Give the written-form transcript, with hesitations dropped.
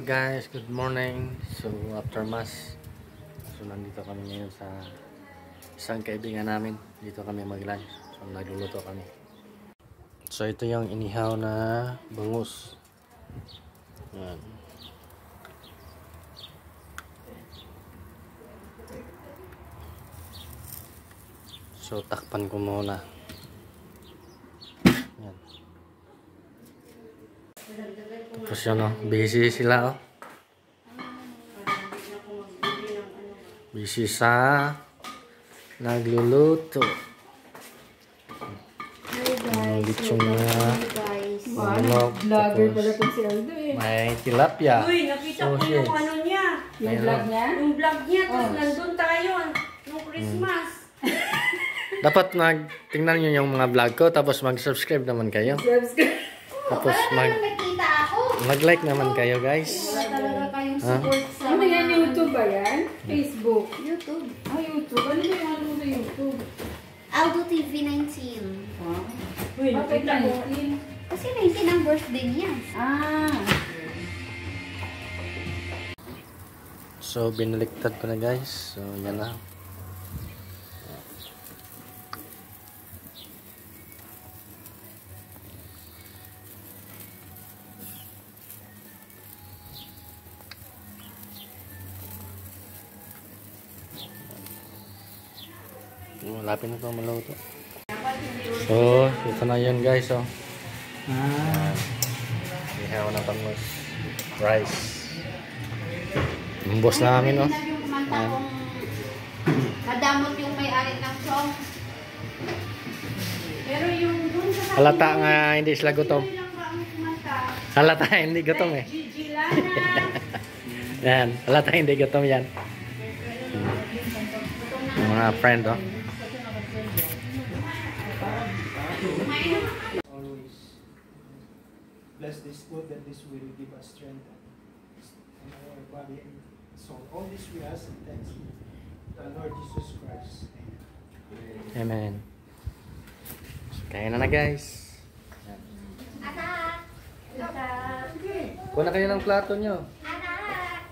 guys, good morning. So after mass, so nandito kami ngayon sa isang kaibigan namin. Dito kami mag-lunch. So nagluluto kami. So ito yung inihaw na bangus. Yan. So takpan ko muna. Yan. Tapos yun, oh, busy sila, oh. Busy sa nagluluto. Litsong na vlogger pala to si Aldo eh. may tilapia. Uy, nakita ko yung ano niya. Yung vlog niya? Yung vlog niya, tapos nandun tayo. Nung Christmas. Dapat tingnan nyo yung mga vlog ko, tapos mag-subscribe naman kayo. Subscribe. Tapos mag-like naman kayo, guys. Wala talaga kayong support sa Ano yan? YouTube ba yan? Facebook? YouTube. Ah, YouTube. Ano ba yung ano mo sa YouTube? Aldo TV 19. Uy, Bakit nakita ko. 19? Kasi 19 ang birthday niya. Ah. So, binaliktad ko na, guys. So, yan na. Malapit na ito maluto. So, ito na yun, guys. Oh. Ihaw na bangus. Rice. Yung boss namin, oh. Yung kumanta kong madamot yung may-ari ng song. Pero yung dun sa Halata nga hindi sila gutom. lang ba ang kumanta? Halata hindi gutom eh. Gigi Lana. Yan. Halata hindi gutom yan. Yung mga friend, oh. Always bless this food, that this will give us strength in our body and soul. All this we ask and thanks to the Lord Jesus Christ. Amen. So, kaya na guys. Anak! Anak! Kuha na kayo ng plato nyo. Anak!